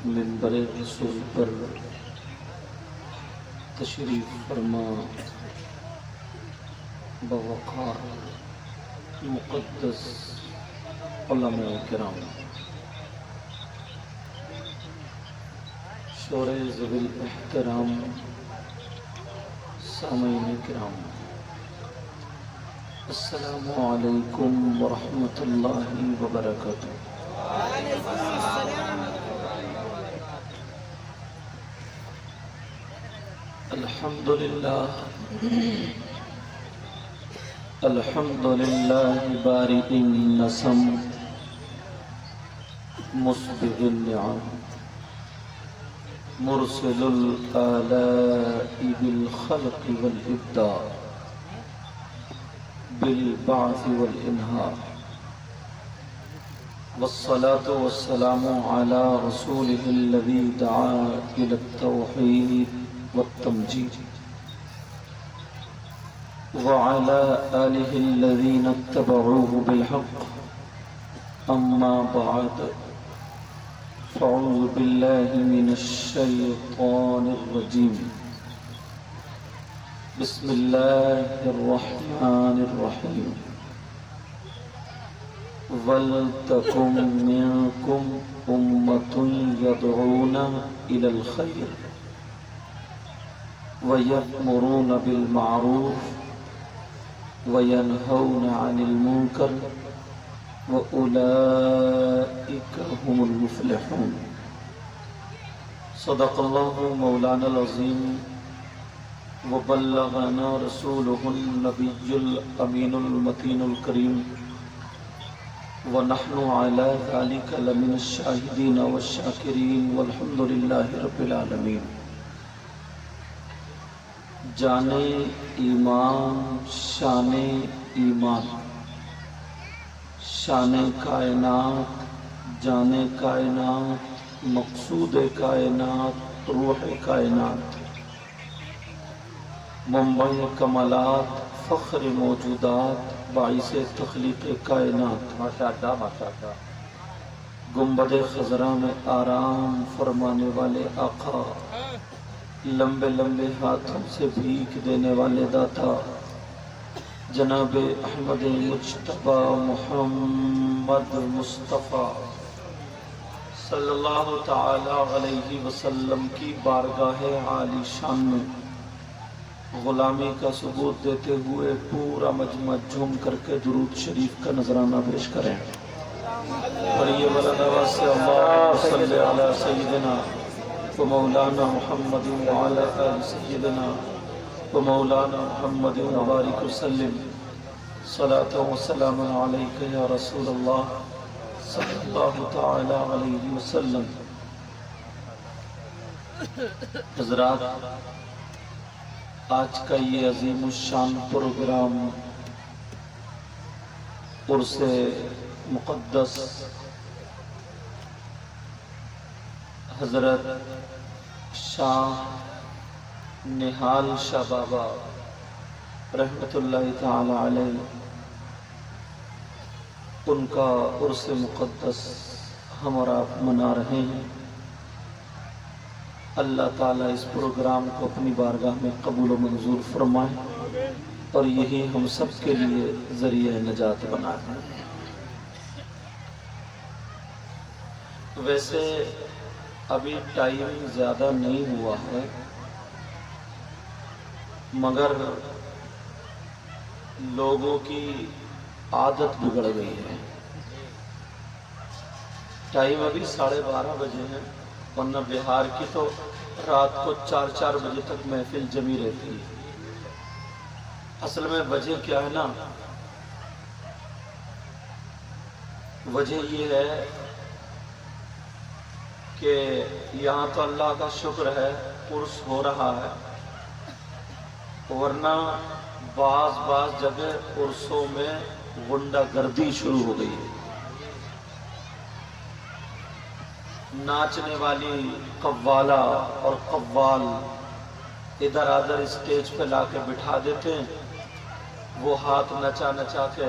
منبر رسول پر تشریف فرما بوقار مقدس علماء کرام، شور ذوی الاحترام سامعین کرام، السلام علیکم ورحمۃ اللہ وبرکاتہ۔ الحمد للہ بارئ النسم مسبغ النعم مرسل الآلاء بالخلق والإبداع بالبعث والإنهاء، والصلاة والسلام على رسوله الذي دعا إلى التوحيد والتمجيد وعلى آله الذين اتبعوه بالحق، أما بعد، فأعوذ بالله من الشيطان الرجيم، بسم الله الرحمن الرحيم، وَلْتَكُن مِّنكُمْ أُمَّةٌ يَدْعُونَ إِلَى الْخَيْرِ وَيَأْمُرُونَ بِالْمَعْرُوفِ وَيَنْهَوْنَ عَنِ الْمُنكَرِ وَأُولَئِكَ هُمُ الْمُفْلِحُونَ۔ صدق اللہ مولانا العظیم وبلغنا رسوله النبی الامین المتین الکریم، ونحن على ذلك لمن الشاہدین والشاکرین والحمد للہ رب العالمین۔ جان ایمان، شان ایمان، شان کائنات، جان کائنات، مقصود کائنات، روح کائنات، منبع کمالات، فخر موجودات، باعث تخلیق کائنات، ماشاءاللہ ماشاءاللہ، گنبد خضرا میں آرام فرمانے والے آقا، لمبے لمبے ہاتھوں سے بھیک دینے والے داتا، جناب احمد مجتبی محمد مصطفیٰ صلی اللہ تعالی علیہ وسلم کی بارگاہ عالی شان میں غلامی کا ثبوت دیتے ہوئے پورا مجمع جھوم کر کے درود شریف کا نذرانہ پیش کریں۔ اور یہ ولدواس اللہم صلی علی سیدنا و مولانا محمد وعلی آل سیدنا و مولانا محمد وبارک وسلم، صلاۃ و سلام علیک یا رسول اللہ صلی اللہ تعالی علیہ وسلم۔ حضرات، آج کا یہ عظیم الشان پروگرام عرس مقدس حضرت شاہ نہال شاہ بابا رحمۃ اللہ تعالی علیہ، ان کا عرس مقدس ہم اور آپ منا رہے ہیں۔ اللہ تعالیٰ اس پروگرام کو اپنی بارگاہ میں قبول و منظور فرمائے اور یہی ہم سب کے لیے ذریعہ نجات بنائے۔ ویسے ابھی ٹائم زیادہ نہیں ہوا ہے، مگر لوگوں کی عادت بگڑ گئی ہے۔ ٹائم ابھی 12:30 بجے ہے، ورنہ بہار کی تو رات کو 4 بجے تک محفل جمی رہتی ہے۔ اصل میں وجہ کیا ہے نا، وجہ یہ ہے کہ یہاں تو اللہ کا شکر ہے عرس ہو رہا ہے، ورنہ بعض جگہ عرسوں میں غنڈہ گردی شروع ہو گئی ہے۔ ناچنے والی قوالہ اور قوال ادھر ادھر اسٹیج پہ لا کے بٹھا دیتے ہیں، وہ ہاتھ نچا نچا کے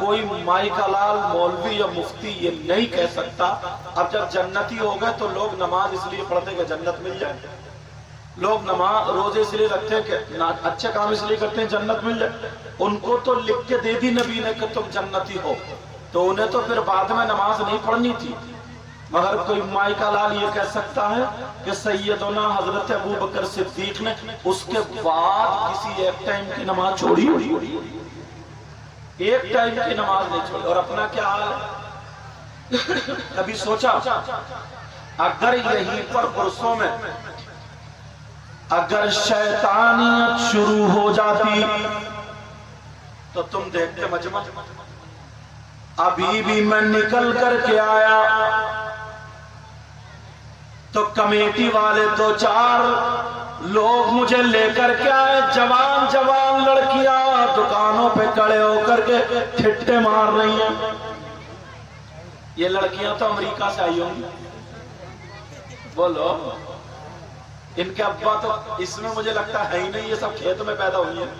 کوئی مائی کا لال مولوی یا مفتی یہ نہیں کہہ سکتا اب جب جنتی ہو گئے تو لوگ نماز اس لیے پڑھتے کہ جنت مل جائے، لوگ نماز روزے اس لیے رکھتے ہیں کہ اچھے کام اس لیے کرتے ہیں جنت مل جائے۔ ان کو تو لکھ کے دے دی نبی نے کہ تم جنتی ہو، تو انہیں تو پھر بعد میں نماز نہیں پڑھنی تھی۔ مگر کوئی مائی کا لال یہ کہہ سکتا ہے کہ سیدنا حضرت ابو بکر صدیق نے اس کے بعد کسی ایک ٹائم کی نماز چھوڑی، ایک ٹائم کی نماز نہیں چھوڑی۔ اور اپنا کیا حال ہے؟ کبھی سوچا اگر یہیں پر برسوں میں اگر شیطانیت شروع ہو جاتی تو تم دیکھتے مجمع ابھی بھی میں نکل کر کے آیا تو کمیٹی والے دو چار لوگ مجھے لے کر کے آئے، جوان جوان لڑکیاں دکانوں پہ کھڑے ہو کر کے ٹھٹے مار رہی ہیں۔ یہ لڑکیاں تو امریکہ سے آئی ہوں گی، بولو ان کے ابا تو اس میں مجھے لگتا ہے ہی نہیں، یہ سب کھیت میں پیدا ہوئی ہیں۔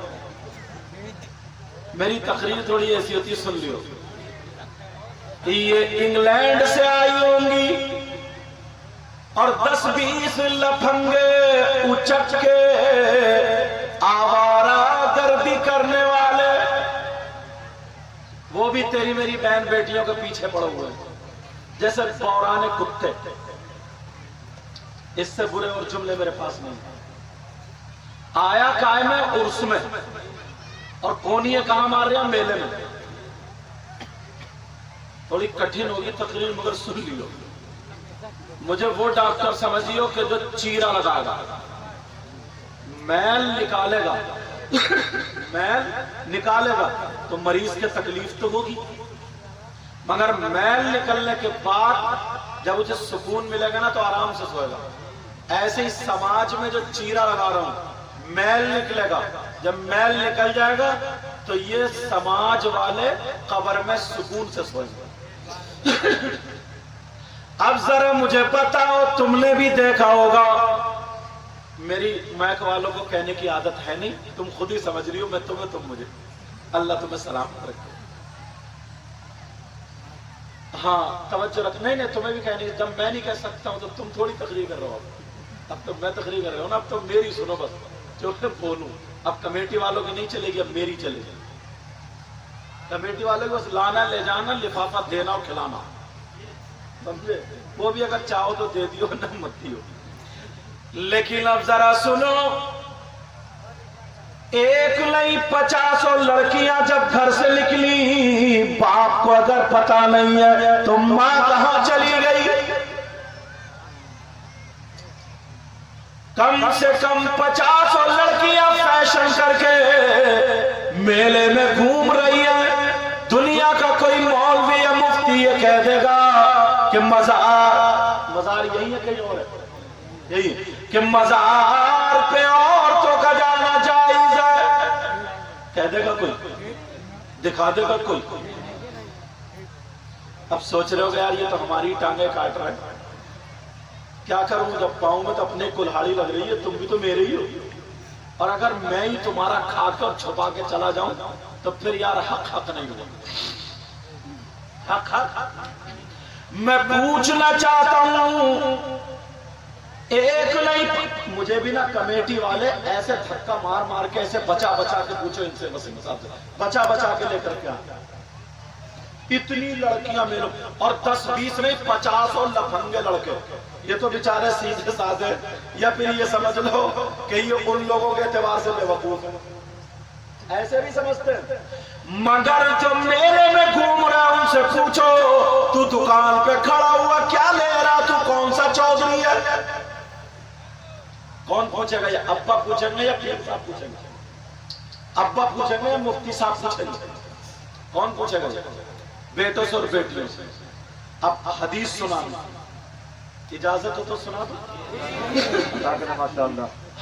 میری تقریر تھوڑی ایسی ہوتی ہے، سن لیو، یہ انگلینڈ سے آئی ہوں گی اور 10-20 لفنگے اچک کے آوارہ گردی کرنے والے، وہ بھی تیری میری بہن بیٹیوں کے پیچھے پڑے ہوئے جیسے بورانے کتے۔ اس سے برے اور جملے میرے پاس نہیں۔ آیا قائم ہے عرس میں اور کونیے کہاں مار رہے ہیں؟ میلے میں۔ تھوڑی کٹھن ہوگی تقریر مگر سن لیو۔ مجھے وہ ڈاکٹر سمجھیو کہ جو چیرا لگائے گا، میل نکالے گا، میل نکالے گا تو مریض کے تکلیف تو ہوگی، مگر میل نکلنے کے بعد جب اسے سکون ملے گا نا تو آرام سے سوئے گا۔ ایسے ہی سماج میں جو چیرا لگا رہا ہوں، میل نکلے گا، جب میل نکل جائے گا تو یہ سماج والے قبر میں سکون سے سوئیں گے۔ اب ذرا مجھے بتاؤ، تم نے بھی دیکھا ہوگا، میری میک والوں کو کہنے کی عادت ہے نہیں، تم خود ہی سمجھ رہی ہو، میں تمہیں تم مجھے، اللہ تمہیں سلامت رکھے۔ ہاں توجہ رکھ، نہیں تمہیں بھی کہنے، جب میں نہیں کہہ سکتا ہوں تو تم تھوڑی تقریر کر رہے ہو، اب تو میں تقریر کر رہا ہوں نا، اب تو میری سنو بس جو میں بولوں۔ اب کمیٹی والوں کی نہیں چلے گی، اب میری چلے گی۔ کمیٹی والوں کو بس لانا لے جانا، لفافہ دینا اور کھلانا، سمجھے؟ وہ بھی اگر چاہو تو دے دیو، نہ مت دیو۔ لیکن اب ذرا سنو، ایک نہیں 50 لڑکیاں جب گھر سے نکلی، باپ کو اگر پتا نہیں ہے تو ماں کہاں چلی گئی؟ کم سے کم 50 لڑکیاں فیشن کر کے میلے میں گھوم رہی ہیں۔ دنیا کا کوئی مولوی یا مفتی یہ کہہ دے گا کہ مزار یہی ہے کہیں اور ہے، یہی کہ مزار پہ عورتوں کا جانا جائز ہے، کہہ دے گا کوئی؟ دکھا دے گا کوئی؟ اب سوچ رہے ہو گے یار یہ تو ہماری ٹانگیں کاٹ رہا ہے، کیا کروں؟ جب پاؤں میں تو اپنے کلہاڑی لگ رہی ہے، تم بھی تو میرے ہی ہو، اور اگر میں ہی تمہارا کھا کر چھپا کے چلا جاؤں تو پھر یار حق حق نہیں ہوگا، حق حق۔ میں پوچھنا چاہتا ہوں، ایک نہیں، مجھے بھی نا کمیٹی والے ایسے دھکا مار مار کے ایسے بچا بچا کے پوچھو ان سے، وسیم صاحب سے بچا بچا کے لے کر کے آیا، اتنی لڑکیاں میرے، اور 10-20 نہیں 50 لفنگے لڑکے، یہ تو بیچارے سیدھے سادے، یا پھر یہ سمجھ لو کہ یہ ان لوگوں کے اعتبار سے بے وقوف ہیں، ایسے بھی سمجھتے ہیں۔ مگر جو میلے میں گھوم رہا ان سے پوچھو، تو دکان پہ کھڑا ہوا کیا لے رہا، تو کون سا چودھری ہے؟ کون پوچھے گا؟ یہ ابا پوچھیں گے یا پیر صاحب پوچھیں گے؟ ابا پوچھیں گے یا مفتی صاحب پوچھیں گے؟ کون پوچھے گا؟ بیٹوں سے اور بیٹیوں سے۔ اب حدیث سنانا اجازت ہو تو سنا دو،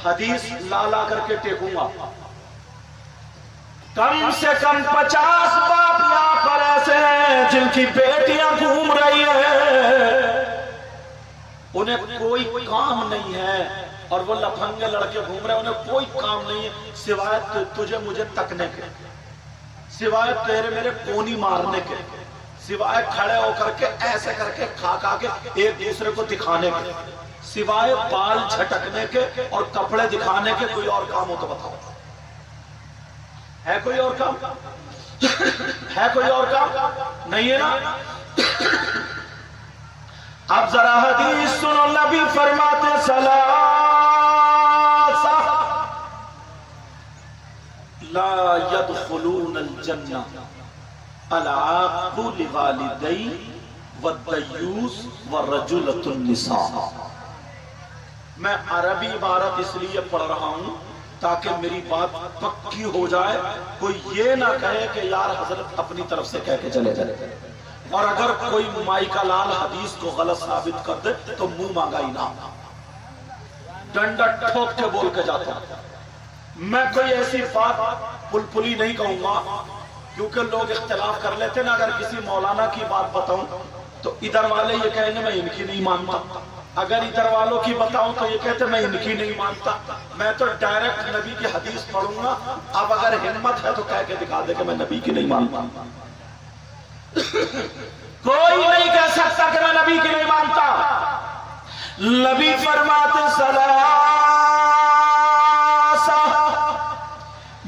حدیث لا کر کے ٹیکوں گا۔ کم سے کم 50 باپ یہاں پر ایسے ہیں جن کی بیٹیاں گھوم رہی ہیں، انہیں کوئی کام نہیں ہے، اور وہ لفنگے لڑکے گھوم رہے ہیں، انہیں کوئی کام نہیں ہے سوائے تجھے مجھے تکنے کے، سوائے تیرے میرے کونی مارنے کے، سوائے کھڑے ہو کر کے ایسے کر کے کھا کے ایک دوسرے کو دکھانے کے، سوائے بال جھٹکنے کے اور کپڑے دکھانے کے کوئی اور کام ہو تو بتاؤ، ہے کوئی اور کام؟ ہے کوئی اور کام؟ نہیں ہے نا؟ اب ذرا حدیث سنو، نبی فرماتے ثلاثہ لا يدخلون الجنہ العاق لوالدی والدیوس والرجلۃ النساء۔ میں عربی عبارت اس لیے پڑھ رہا ہوں تاکہ میری بات پکی ہو جائے، کوئی یہ نہ کہے کہ یار حضرت اپنی طرف سے کہہ کے چلے جائے، اور اگر کوئی مائی کا لال حدیث کو غلط ثابت کر دے تو منہ مانگا انعام، ڈنڈا ٹھوک کے بول کے جاتا ہوں۔ میں کوئی ایسی بات پلپلی نہیں کہوں گا کیونکہ لوگ اختلاف کر لیتے نا، اگر کسی مولانا کی بات بتاؤں تو ادھر والے یہ کہیں گے میں ان کی نہیں مانتا، اگر ادھر والوں کی بتاؤں تو یہ کہتے میں ان کی نہیں مانتا۔ میں تو ڈائریکٹ نبی کی حدیث پڑھوں گا، اب اگر ہمت ہے تو کہہ کے دکھا دے کہ میں نبی کی نہیں مانتا۔ کوئی نہیں کہہ سکتا کہ میں نبی کی نہیں مانتا۔ نبی فرماتے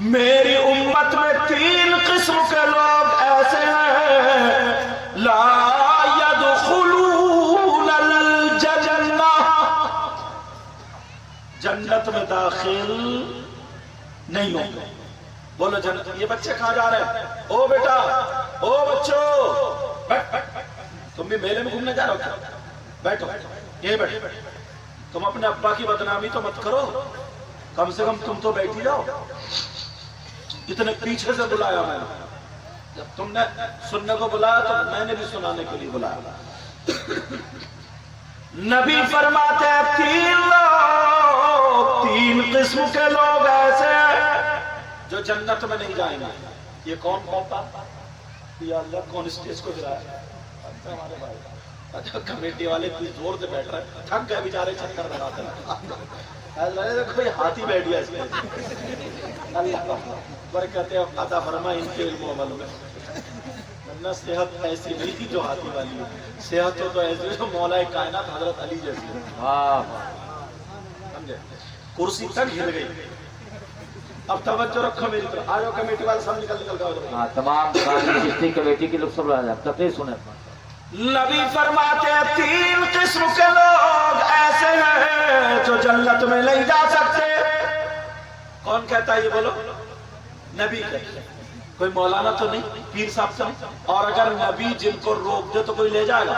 میری امت میں 3 قسم کے لوگ ایسے ہیں لا يدخلون الجنہ، جنت میں داخل نہیں ہوں گے۔ بولو جنت، یہ بچے کہاں جا رہے ہیں؟ او بیٹا، او بچوں، تم بھی میلے میں گھومنے جا رہے ہو کیا؟ بیٹھو، یہ بیٹھو، تم اپنے ابا کی بدنامی تو مت کرو، کم سے کم تم تو بیٹھی جاؤ۔ اتنے پیچھے سے بلایا میں نے، جب تم نے سننے کو بلایا تو میں نے بھی سنانے کے لیے بلایا۔ نبی فرماتے ہیں 3 قسم کے لوگ ایسے ہیں جو جنت میں نہیں جائیں گے۔ یہ کون کہتا؟ یا اللہ، کون اسٹیج کو گرایا؟ ہمارے بھائی، اچھا کمیٹی والے کوئی زور سے بیٹھ رہے ہیں، تھک گئے بیچارے چکر لگاتے ہیں، کوئی ہاتھی بیٹھ گیا اس میں۔ اللہ برکت عطا فرما ان کے علم و عمل میں، ورنہ صحت ایسی نہیں تھی جو ہاتھی والی ہے، صحت تو ایسی جو مولا کائنات حضرت علی جیسی ہے۔ سمجھے؟ کرسی تک ہل گئی۔ اب توجہ رکھو میری طرف، آجو کمیٹی والے سب نکل گئے۔ تمام چشتی کمیٹی کے لوگ سب تفریح سنیں۔ نبی فرماتے ہیں 3 قسم کے لوگ ایسے ہیں جو جنت میں نہیں جا سکتے۔ کون کہتا ہے یہ؟ بولو، نبی کہتا ہے، کوئی مولانا تو نہیں، پیر صاحب تو نہیں۔ اور اگر نبی جن کو روک دے تو کوئی لے جائے گا؟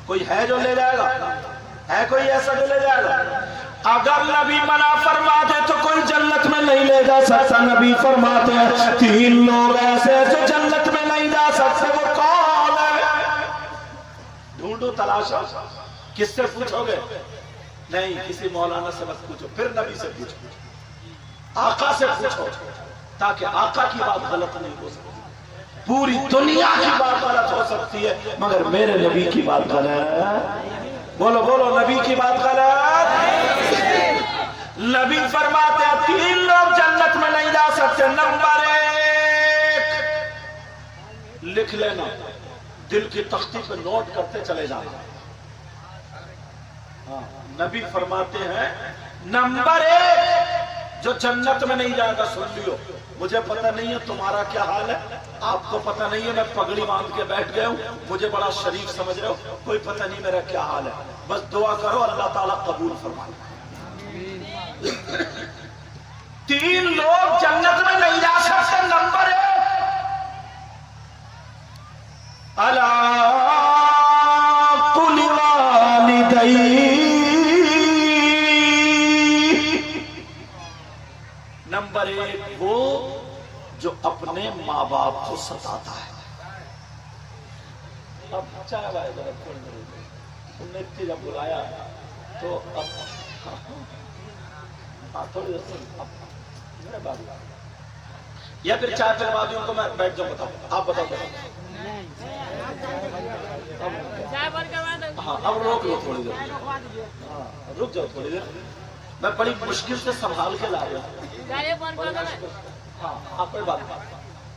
کوئی ہے جو لے جائے گا؟ ہے کوئی ایسا جو لے جائے گا؟ اگر نبی منع فرما دے تو کوئی جنت میں نہیں لے جا سکتا۔ نبی فرماتے ہیں 3 لوگ ایسے جو جنت میں نہیں جا سکتے، وہ کون ہے؟ ڈھونڈو، تلاشو۔ کس سے پوچھو گے؟ نہیں، کسی مولانا سے مت پوچھو، پھر نبی سے پوچھو، آقا سے پوچھو، تاکہ آقا کی بات غلط نہیں ہو سکتی۔ پوری دنیا کی بات غلط ہو سکتی ہے مگر میرے نبی کی بات غلط۔ بولو بولو، نبی کی بات غلط۔ نبی فرماتے ہیں 3 لوگ جنت میں نہیں جا سکتے۔ نمبر 1، لکھ لینا، دل کی تختی پہ نوٹ کرتے چلے جانا۔ نبی فرماتے ہیں نمبر 1 جو جنت میں نہیں جائے گا، سن لیو، مجھے پتہ نہیں ہے تمہارا کیا حال ہے، آپ کو پتہ نہیں ہے، میں پگڑی باندھ کے بیٹھ گیا ہوں، مجھے بڑا شریف سمجھ رہے ہو، کوئی پتہ نہیں میرا کیا حال ہے، بس دعا کرو اللہ تعالیٰ قبول فرمائے۔ 3 لوگ جنت میں نہیں جا سکتے۔ نمبر 1، الا قل والدی، نمبر 1 وہ جو اپنے ماں باپ کو ستاتا ہے۔ اب چاہے بھائی تم نے اتنی جب بلایا تو اب تھوڑی دیر بات، یا پھر چائے پھر بعد ان کو میں بیٹھ جاؤں، بتاؤ، آپ بتاؤ۔ ہاں اب روک لو تھوڑی دیر، ہاں رک جاؤ تھوڑی دیر، میں بڑی مشکل سے سنبھال کے لا رہا ہوں۔ ہاں کوئی بات نہیں،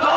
2,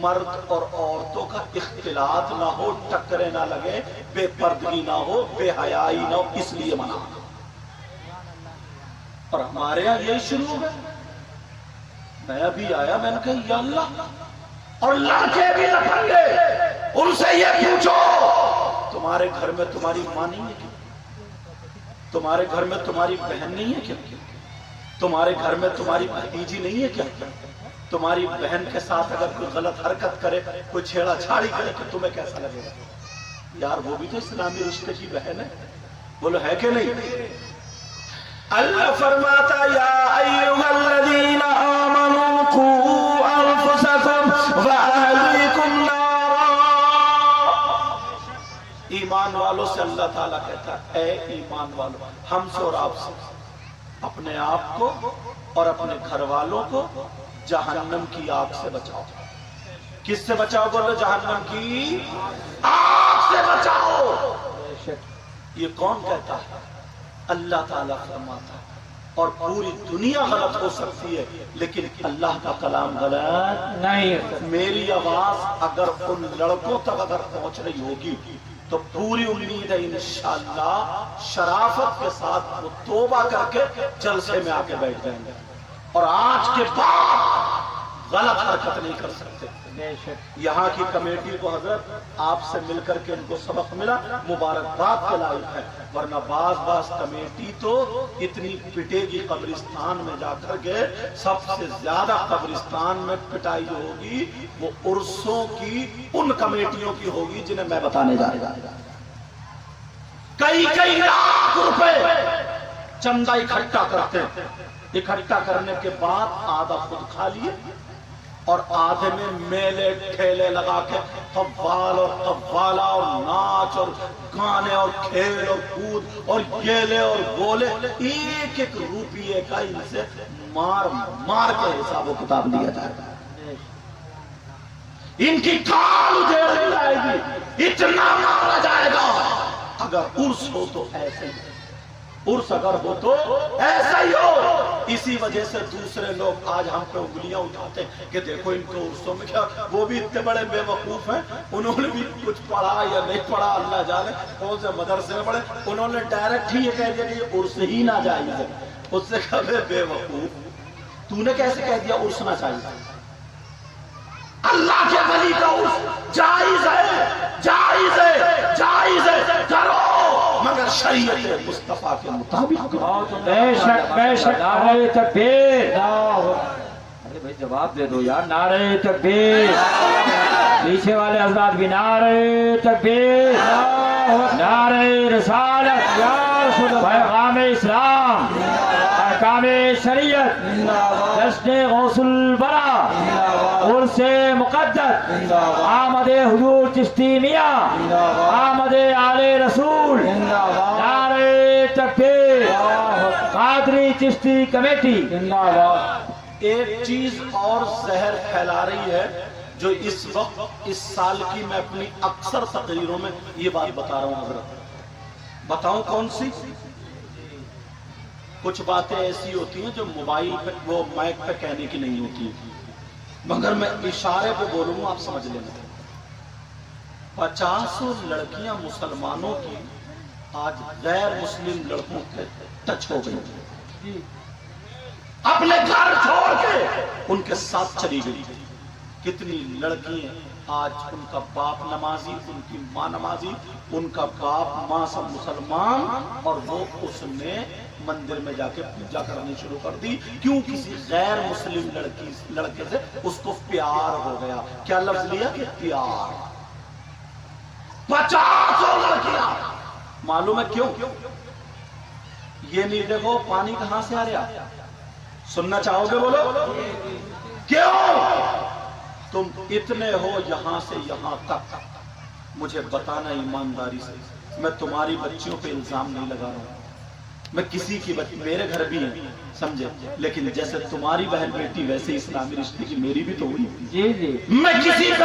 مرد اور عورتوں کا اختلاط نہ ہو، ٹکرے نہ لگے، بے پردگی نہ ہو، بے حیائی نہ ہو، اس لیے منع۔ اور ہمارے یہاں یہی شروع ہو گیا۔ میں ابھی آیا، میں نے کہا یا اللہ، اور لڑکے بھی لپنگے، ان سے یہ پوچھو تمہارے گھر میں تمہاری ماں نہیں ہے کیا؟ تمہارے گھر میں تمہاری بہن نہیں ہے کیا؟ تمہارے گھر میں تمہاری بھتیجی نہیں ہے کیا؟ تمہاری بہن کے ساتھ اگر کوئی غلط حرکت کرے، کوئی چھیڑا چھاڑی کرے تو تمہیں کیسا لگے گا؟ یار وہ بھی تو اسلامی رشتے کی بہن ہے، بولو ہے کہ نہیں؟ اللہ فرماتا یا ایھا الذین آمنوا قوا انفسکم واہلیکم نارا۔ ایمان والوں سے اللہ تعالیٰ کہتا ہے اے ایمان والوں، ہم سے اور آپ سے اپنے آپ کو اور اپنے گھر والوں کو جہنم کی آگ سے بچاؤ۔ کس سے بچاؤ؟ بولو جہنم کی آگ سے بچاؤ۔ یہ کون کہتا ہے؟ اللہ تعالیٰ فرماتا ہے۔ اور پوری دنیا غلط ہو سکتی ہے لیکن اللہ کا کلام غلط نہیں۔ میری آواز اگر ان لڑکوں تک اگر پہنچ رہی ہوگی تو پوری امید ہے انشاءاللہ شرافت کے ساتھ وہ توبہ کر کے جلسے میں آ کے بیٹھ جائیں گے، اور آج کے بعد غلط حرکت نہیں کر سکتے۔ یہاں کی کمیٹی کو حضرت آپ سے مل کر کے ان کو سبق ملا، مبارکباد کے لائق ہے، ورنہ بعض کمیٹی تو اتنی پٹے گی قبرستان میں جا کر کے، سب سے زیادہ قبرستان میں پٹائی جو ہوگی وہ عرسوں کی ان کمیٹیوں کی ہوگی جنہیں میں بتانے جا رہا ہوں۔ کئی لاکھ روپے چندہ اکٹھا کرتے ہیں، اکٹھا کرنے کے بعد آدھا خود کھا لیے اور آدھے میں میلے ٹھیلے لگا کے قوال اور قوالہ اور ناچ اور گانے اور کھیل اور کود اور گیلے اور گولے، ایک ایک روپیے کا ان سے مار مار کے حساب و کتاب دیا جائے گا۔ ان کی کال ادھیڑ دی جائے گی، اتنا مارا جائے گا۔ اگر عرس ہو تو ایسے ہی، عرس اگر ہو تو ایسا ہی ہو۔ اسی وجہ سے دوسرے لوگ آج ہم پہ انگلیاں اٹھاتے ہیں کہ دیکھو ان کو عرسوں میں کیا، وہ بھی اتنے بڑے بے وقوف ہیں، انہوں نے بھی کچھ پڑھا یا نہیں پڑھا اللہ جانے، کون سے مدرسے میں پڑھے، انہوں نے ڈائریکٹ ہی یہ کہہ دیا کہ یہ عرس ہی نہ جائز ہے۔ اس سے کہا بے وقوف، تو نے کیسے کہہ دیا عرس نہ چاہیے؟ اللہ کے ولی کا عرس جائز ہے، جائز ہے، جائز ہے، کرو مگر شریعت مصطفیٰ کے مطابق کرو۔ بے شک بے شک، نعرہ تکبیر۔ ارے بھائی جواب دے دو یار، نعرہ تکبیر۔ پیچھے والے حضرات بھی نعرہ تکبیر، نعرہ رسالت، پیغام اسلام، احکام شریعت، جشن غوث البرا، عرس مقدس، آمد حضور چشتی میاں، آمد آل رسول، نعرہ تکبیر، قادری چشتی کمیٹی۔ ایک چیز اور زہر پھیلا رہی ہے جو اس وقت اس سال کی میں اپنی اکثر تقریروں میں یہ بات بتا رہا ہوں حضرت، بتاؤں کون سی؟ کچھ باتیں ایسی ہوتی ہیں جو موبائل پہ وہ مائک پہ کہنے کی نہیں ہوتی، مگر میں اشارے پہ بولوں گا آپ سمجھ لینا۔ 50 لڑکیاں مسلمانوں کی آج غیر مسلم لڑکوں کے ٹچ ہو گئی، اپنے گھر چھوڑ کے ان کے ساتھ چلی گئی۔ کتنی لڑکیاں آج ان کا باپ نمازی، ان کی ماں نمازی، ان کا باپ ماں سب مسلمان، اور وہ اس نے مندر میں جا کے پوجا کرنی شروع کر دی۔ کیوں؟ کسی غیر مسلم لڑکے سے اس کو پیار ہو گیا۔ کیا لفظ لیا کہ پیار۔ 50 لڑکیاں، معلوم ہے کیوں؟ یہ نہیں دیکھو پانی کہاں سے آ رہا، سننا چاہو گے بولو کیوں؟ تم اتنے ہو یہاں سے یہاں تک، مجھے بتانا ایمانداری سے، میں تمہاری بچیوں پہ الزام نہیں لگا رہا ہوں، میں کسی کی بچی، میرے گھر بھی ہیں سمجھے، لیکن جیسے تمہاری بہن بیٹی ویسے اسلامی رشتے کی میری بھی تو ہوئی۔ جی جی، میں کسی پہ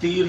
3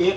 1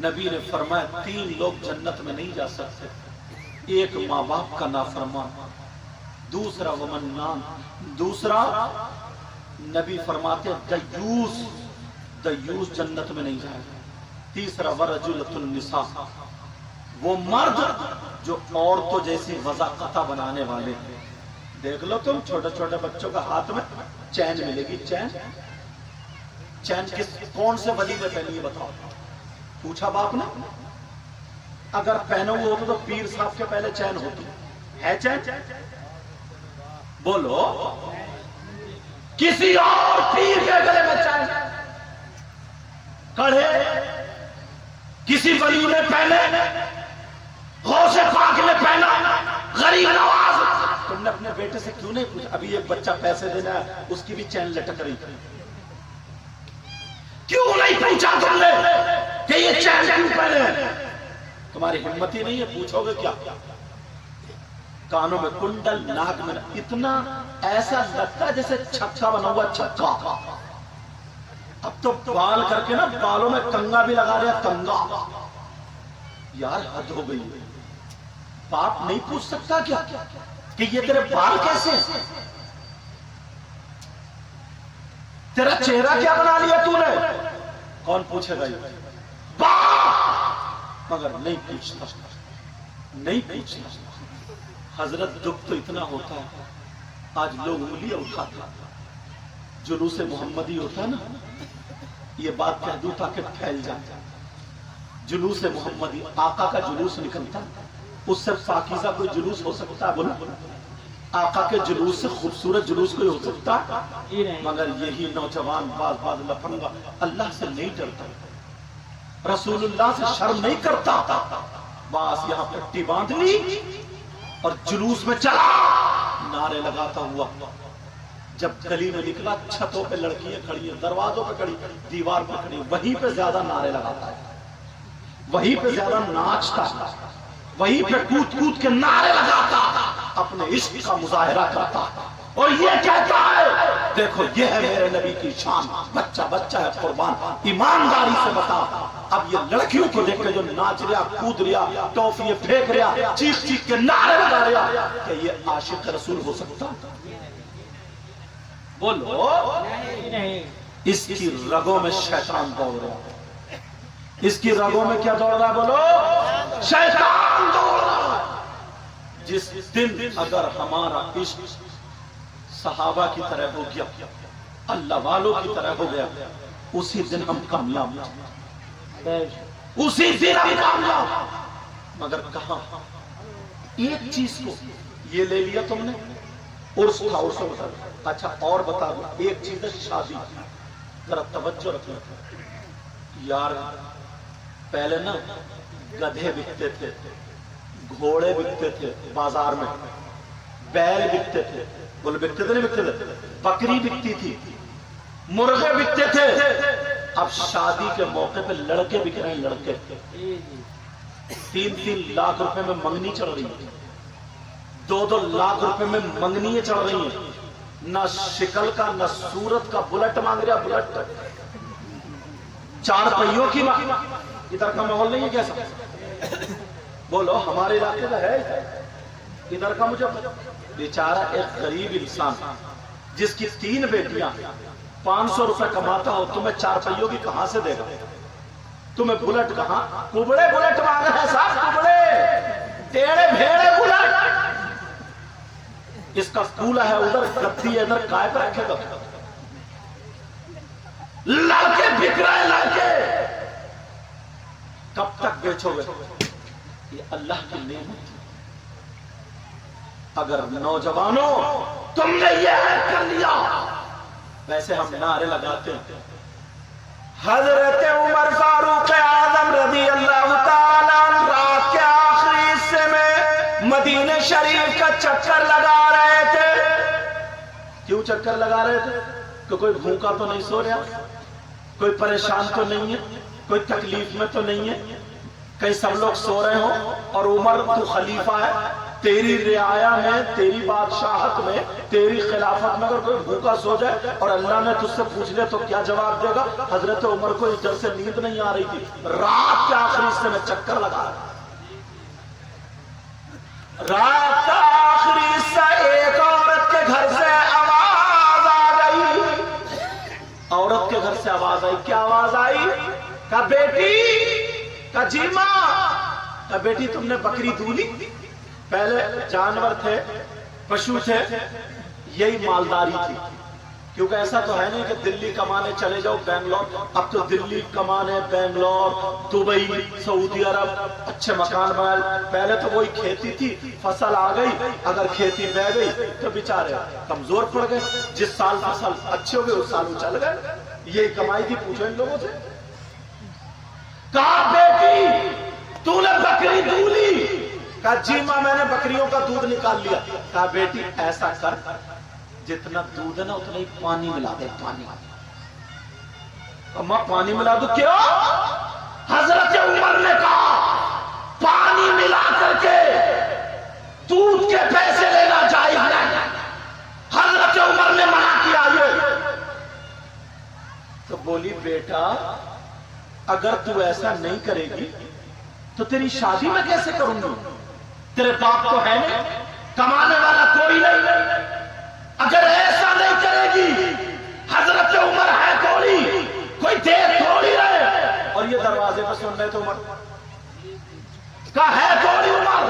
نبی نے فرمایا 3 لوگ جنت میں نہیں جا سکتے. ایک ماں باپ کا نافرمان، دوسرا ومنان، دوسرا نبی فرماتے دیوس، دیوس جنت میں نہیں جائے گا. تیسرا ورجلۃ النساء، وہ مرد جو عورتوں جیسی وضاقتہ بنانے والے. دیکھ لو تم چھوٹے چھوٹے بچوں کا ہاتھ میں چین ملے گی. چین کون سے ولی نے پہنی ہے بتاؤ؟ پوچھا باپ نے. اگر پہنو وہ ہوتا تو پیر صاحب کے پہلے چین ہوتی ہے. چین بولو کسی اور پیر کے گلے میں چین. کڑھے کسی ولی نے پہنے، غوث پاک نے پہنا، غریب نواز. تم نے اپنے بیٹے سے کیوں نہیں پوچھا ابھی ایک بچہ پیسے دینا ہے اس کی بھی چین لٹک رہی تھی، کیوں نہیں پوچھا تم نے کہ یہ چین کیوں پہنے؟ تمہاری ہمت ہی نہیں ہے. پوچھو گے کیا؟ کانوں میں کنڈل، ناک میں اتنا ایسا لگتا ہے جیسے چھکا بنا ہوا چھکا. اب تو بال کر کے نا بالوں میں کنگا بھی لگا رہا. کنگا یار حد ہو گئی. باپ نہیں پوچھ سکتا کیا کہ یہ تیرے بال کیسے ہیں؟ تیرا چہرہ کیا بنا لیا تو نے؟ کون پوچھے گا یہ؟ باپ مگر نہیں پوچھتا، نہیں پوچھتا. حضرت دکھ تو اتنا ہوتا ہے آج لوگ انگلیاں اٹھاتے ہیں. جلوس محمدی ہوتا ہے نا، یہ بات کہہ دوں تاکہ پھیل جائے. جلوس محمدی، آقا کا جلوس نکلتا، اس سے پاکیزہ کوئی جلوس ہو سکتا ہے؟ بولو آقا کے جلوس سے خوبصورت جلوس کوئی ہو سکتا ہے؟ مگر یہی نوجوان باز لفنگا اللہ سے نہیں ڈرتا، رسول اللہ سے شرم نہیں کرتا. بس یہاں پٹی باندھ لی اور جلوس میں چلا نعرے لگاتا ہوا. جب گلی میں نکلا چھتوں پہ لڑکیاں کھڑی ہیں، دروازوں پہ کھڑی، دیوار پہ کھڑی، وہیں پہ زیادہ نعرے لگاتا ہے، وہیں پہ زیادہ ناچتا ہے، وہیں پہ کود کود کے نعرے لگاتا، اپنے عشق کا مظاہرہ کرتا اور یہ کہتا ہے دیکھو یہ ہے میرے نبی کی شان. بچہ بچہ ہے قربان، ایمانداری سے بتا. اب یہ لڑکیوں کو دیکھ کے جو ناچ رہا، کود رہا، ٹوفیاں پھینک رہا، چیخ چیخ کے نعرے لگا رہا، کہ یہ عاشق رسول ہو سکتا؟ بولو. اس کی رگوں میں شیطان دوڑ رہا ہے. اس کی رگوں میں کیا دوڑ رہا ہے؟ بولو شیطان دوڑ رہا ہے. جس دن اگر ہمارا عشق صحابہ کی طرح ہو گیا، اللہ والوں کی طرح ہو گیا، اسی دن ہم کامیاب ہیں، اسی دن ہم کامیاب. مگر کہاں؟ ایک چیز کو یہ لے لیا تم نے، عرس تھا، عرس ہوتا. اچھا اور بتا دو ایک چیز ہے شادی. ذرا توجہ رکھنا یار. پہلے نا گدھے بکتے تھے، گھوڑے بکتے تھے بازار میں، بیل بکتے تھے. بولے بکتے تھے نہیں بکتے تھے؟ بکری بکتی تھی، مرغے بکتے تھے. اب شادی کے موقع پہ لڑکے بک رہے ہیں. لڑکے 3-3 لاکھ روپے میں منگنی چڑھ رہی ہے، 2-2 لاکھ روپے میں منگنیاں چڑھ رہی ہیں. نہ شکل کا نہ صورت کا، بلٹ مانگ رہا. بلٹ 4 پہیوں کی مانگ. ادھر کا ماحول نہیں ہے کیسا؟ بولو ہمارے علاقے میں ہے ادھر کا. مجھے بیچارہ ایک غریب انسان جس کی 3 بیٹیاں 500 روپے کماتا ہو، تمہیں 4 پہیوں کی کہاں سے دے گا؟ تمہیں بلٹ کہاں؟ کبڑے بلٹ مانگ رہے ہیں صاحب، کبڑے ٹیڑے بھیڑے بلٹ. اس کا کولا ہے ادھر، گدی ہے ادھر، کائے پہ رکھے گا؟ لڑکے بک رہے ہیں. لڑکے کب تک بیچو گے؟ یہ اللہ کی نعمت. اگر نوجوانوں تم نے یہ کر لیا، ویسے ہم نعرے لگاتے ہیں. حضرت عمر فاروق اعظم رضی اللہ تعالیٰ عنہ رات کے آخری حصے میں مدینہ شریف کا چکر لگا رہے تھے. کیوں چکر لگا رہے تھے؟ کہ کوئی بھوکا تو نہیں سو رہا، کوئی پریشان تو نہیں ہے، کوئی تکلیف میں تو نہیں ہے. کہیں سب لوگ سو رہے ہوں اور عمر تو خلیفہ ہے، تیری رعایا میں، تیری بادشاہت میں، تیری خلافت میں اگر کوئی بھوکا سو جائے اور اللہ نے تجھ سے پوچھ لے تو کیا جواب دے گا؟ حضرت عمر کو اس ڈر سے نیند نہیں آ رہی تھی، رات کے آخری حصے میں چکر لگا رہا، رات کا آخری حصہ ایک عورت کے گھر سے آواز آ گئی، عورت کے گھر سے آواز آئی، کیا آواز آئی؟ کہا بیٹی، کہا جی ماں، کہا بیٹی تم نے بکری دھولی؟ پہلے جانور تھے، پشو تھے، یہی مالداری تھی، کیونکہ ایسا تو ہے نہیں کہ دلی کمانے چلے جاؤ بنگلور، اب تو دلی کمانے، بنگلور، دبئی، سعودی عرب، اچھے مکان بنائے، پہلے تو وہی کھیتی تھی، فصل آ گئی، اگر کھیتی بہ گئی تو بیچارے کمزور پڑ گئے، جس سال فصل اچھے ہو گئے اس سال وہ چل گئے، یہی کمائی تھی، پوچھو ان لوگوں سے۔ کہا بیٹی تو نے بکری دھولی؟ کہا جی ماں میں نے بکریوں کا دودھ نکال لیا۔ کہا بیٹی ایسا کر، جتنا دودھ ہے نا اتنا ہی پانی ملا دے، پانی۔ اماں پانی ملا دو؟ کیوں؟ حضرت عمر نے کہا پانی ملا کر کے دودھ کے پیسے لینا جائز نہیں، حضرت عمر نے منع کیا یہ۔ تو بولی بیٹا اگر تو ایسا نہیں کرے گی تو تیری شادی میں کیسے کروں گی؟ تیرے باپ تو ہے نہیں، کمانے والا کوئی نہیں، اگر ایسا نہیں کرے گی، حضرت عمر ہے کوئی دے تھوڑی رہے، اور یہ دروازے پر سن رہے تھے عمر، کہا ہے تھوڑی عمر،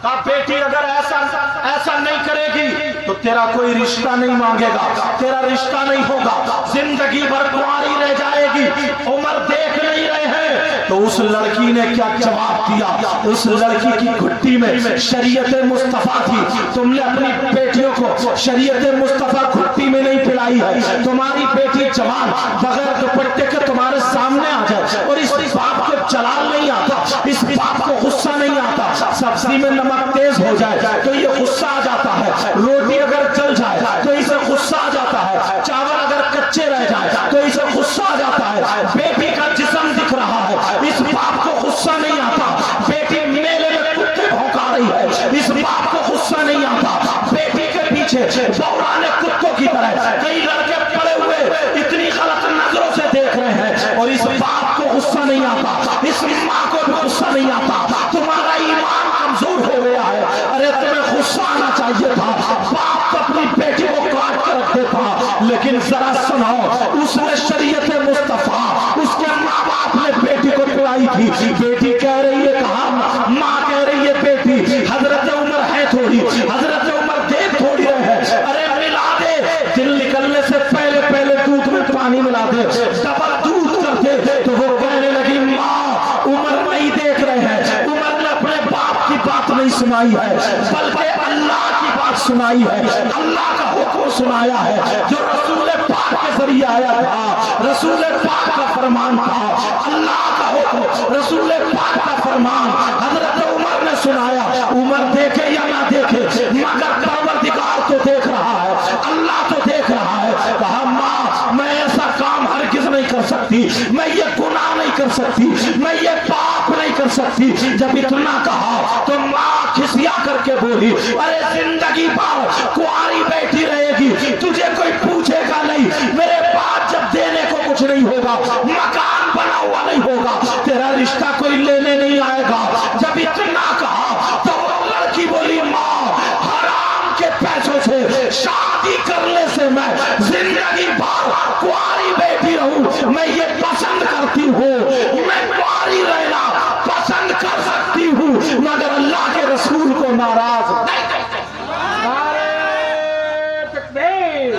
کہا بیٹی اگر ایسا نہیں کرے گی تو تیرا کوئی رشتہ نہیں مانگے گا، تیرا رشتہ نہیں ہوگا، زندگی بھر کنواری رہ جائے گی۔ عمر دیکھ نہیں رہے ہیں تو اس لڑکی نے کیا جواب دیا؟ اس لڑکی کی گھٹی میں شریعت مصطفیٰ تھی، تم نے اپنی بیٹیوں کو شریعت مصطفیٰ گھٹی میں نہیں پلائی ہے، تمہاری بیٹی جوان بغیر دوپٹے کے تمہارے سامنے آ جائے اور اس باپ کو جلال نہیں آتا، اس باپ کو غصہ نہیں آتا، سبزی میں نمک تیز ہو جائے تو یہ غصہ آ جاتا ہے، روٹی اگر جل جائے تو اسے غصہ آ جاتا ہے، چاول اگر کچے رہ جائے تو اسے غصہ آ جاتا ہے، بیٹی کا جسم دکھ رہا ہے، اس باپ کو غصہ نہیں آتا، بیٹی میلے میں کتے بھونکا رہی ہے، اس باپ کو غصہ نہیں آتا، بیٹی کے پیچھے بورانے کتوں کی طرح کئی لڑکے پڑے ہوئے اتنی غلط نظروں سے دیکھ رہے ہیں اور اس باپ کو غصہ نہیں آتا، اس ماں کو بھی غصہ نہیں آتا، تمہارا ایمان کمزور ہو گیا ہے، ارے تمہیں غصہ آنا چاہیے تھا، باپ اپنی بیٹی کو کاٹ کر رکھ دیتا، لیکن ذرا سنو، اس نے شریعت مصطفیٰ، اس کے ماں باپ نے بیٹی کو پلائی تھی، بیٹی کہہ رہی ہے کہا، ماں کہہ رہی ہے بیٹی حضرت عمر ہے تھوڑی، حضرت عمر دیکھ تھوڑی رہے، ارے ملا دے، دل نکلنے سے پہلے دودھ میں پانی ملا دے، ڈبل دودھ کر دے۔ تو وہ کہنے لگی ماں عمر نہیں دیکھ رہے ہیں، عمر نے اپنے باپ کی بات نہیں سنائی ہے بلکہ اللہ کی بات سنائی ہے، اللہ کا حکم سنایا ہے جو رسول پاک کے ذریعے آیا تھا، رسول پاک کا فرمان تھا، اللہ کا حکم، رسول پاک کا فرمان حضرت عمر نے سنایا۔ عمر دیکھے یا نہ دیکھے مگر پروردگار تو دیکھ رہا ہے، اللہ تو دیکھ رہا ہے۔ کہا ماں میں ایسا کام ہرگز نہیں کر سکتی، میں یہ گناہ نہیں کر سکتی، میں یہ پاپ نہیں کر سکتی۔ جب اتنا کہا تو ماں کھسیا کر کے بولی ارے زندگی بھر کنواری بیٹھی رہے گی، تجھے کوئی پوچھے گا نہیں، میرے پاس جب دینے کو کچھ نہیں ہوگا، مکان بنا ہوا نہیں ہوگا، تیرا رشتہ کوئی لینے نہیں آئے گا۔ جب اتنا کہا تو وہ لڑکی بولی ماں حرام کے پیسوں سے شادی کرنے سے میں زندگی بھر کنواری بیٹھی رہوں، میں یہ پسند کرتی ہوں، میں کنواری رہنا پسند کر سکتی ہوں مگر اللہ کے رسول کو ناراض نہیں کر سکتی۔ نعرہ تکبیر،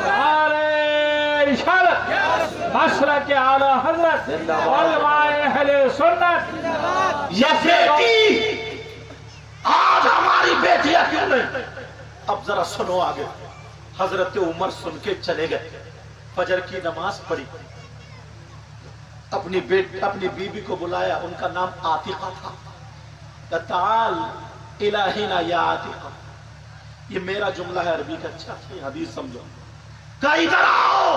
نعرہ رسالت، مسلک اعلی حضرت، علماء اہل سنت۔ یہ بیٹی آج ہماری بیٹیاں کیوں نہیں؟ اب ذرا سنو آگے۔ حضرت عمر سن کے چلے گئے، فجر کی نماز پڑھی، اپنی بیوی کو بلایا، ان کا نام عاتقہ تھا۔ تعال الہینا یا عاتقہ، یہ میرا جملہ ہے عربی کا، اچھا حدیث سمجھو۔ کہا ادھر آؤ،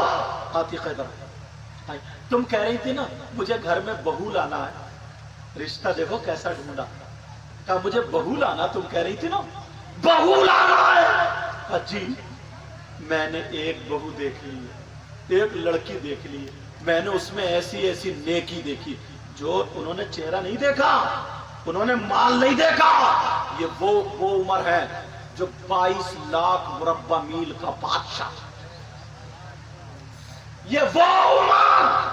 عاتقہ ادھر آؤ، تم کہہ رہی تھی نا مجھے گھر میں بہو لانا ہے، رشتہ دیکھو کیسا ڈھونڈا، کہا مجھے بہو لانا، تم کہہ رہی تھی نا بہو لانا ہے. کہا جی میں نے ایک بہو دیکھ لی ہے، ایک لڑکی دیکھ لی ہے، میں نے اس میں ایسی ایسی نیکی دیکھی. جو انہوں نے چہرہ نہیں دیکھا، انہوں نے مال نہیں دیکھا. یہ وہ عمر ہے جو 22 لاکھ مربع میل کا بادشاہ. یہ وہ عمر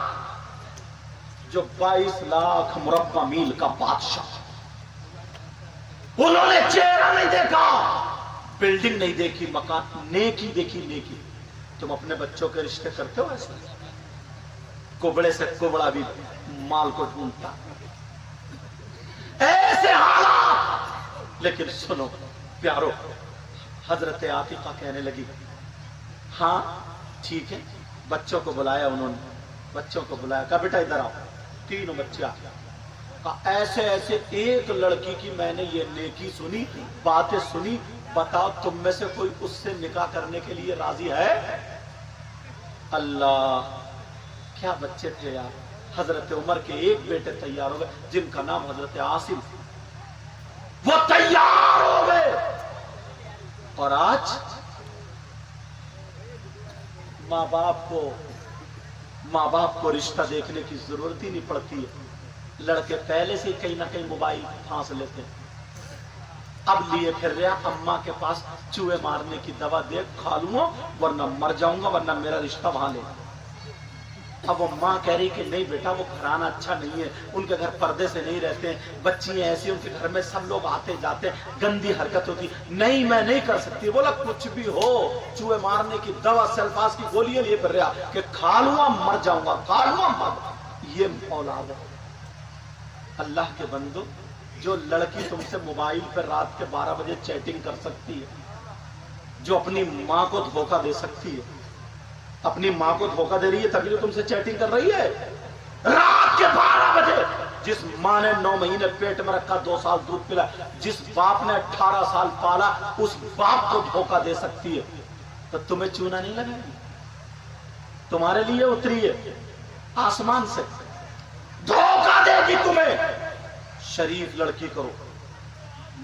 جو 22 لاکھ مربع میل کا بادشاہ. انہوں نے چہرہ نہیں دیکھا، بلڈنگ نہیں دیکھی، مکان، نیکی دیکھی. نیکی. تم اپنے بچوں کے رشتے کرتے ہو ایسا؟ کوبڑے سے کوبڑا بھی مال کو ڈھونڈتا، ایسے حالات. لیکن سنو پیارو، حضرت عاتقہ کہنے لگی ہاں ٹھیک ہے. بچوں کو بلایا انہوں نے، بچوں کو بلایا، کہا بیٹا ادھر آؤ. تینوں بچے آ گیا. ایسے ایسے ایک لڑکی کی میں نے یہ نیکی سنی، باتیں سنی، بتاؤ تم میں سے کوئی اس سے نکاح کرنے کے لیے راضی ہے؟ اللہ کیا بچے تھے یار. حضرت عمر کے ایک بیٹے تیار ہو گئے جن کا نام حضرت عاصم، وہ تیار ہو گئے. اور آج ماں باپ کو رشتہ دیکھنے کی ضرورت ہی نہیں پڑتی ہے. لڑکے پہلے سے کہیں نہ کہیں موبائل پھانس لیتے ہیں. اب لیے پھر رہا اماں کے پاس چوہے مارنے کی دوا دے، کھا لوں گا ورنہ مر جاؤں گا، ورنہ میرا رشتہ وہاں لے. اب وہ ماں کہہ رہی کہ نہیں بیٹا وہ گھرانہ اچھا نہیں ہے، ان کے گھر پردے سے نہیں رہتے ہیں، بچی ایسی ان کے گھر میں سب لوگ آتے جاتے ہیں، گندی حرکت ہوتی. نہیں میں نہیں کر سکتی. بولا کچھ بھی ہو، چوہے مارنے کی دوا سلفاس کی گولیاں لیے پھر رہا کہ کھا لوں گا مر جاؤں گا، کھا لوں گا مر. یہ اولاد ہے. اللہ کے بندو، جو لڑکی تم سے موبائل پر رات کے 12 بجے چیٹنگ کر سکتی ہے، جو اپنی ماں کو دھوکہ دے سکتی ہے، اپنی ماں کو دھوکہ دے رہی ہے تبھی تو تم سے چیٹنگ کر رہی ہے رات کے 12 بجے. جس ماں نے 9 مہینے پیٹ میں رکھا، 2 سال دودھ پلا، جس باپ نے 18 سال پالا، اس باپ کو دھوکہ دے سکتی ہے تو تمہیں چونا نہیں لگے گی؟ تمہارے لیے اتری ہے آسمان سے، دھوکہ دے گی تمہیں. شریف لڑکی کرو،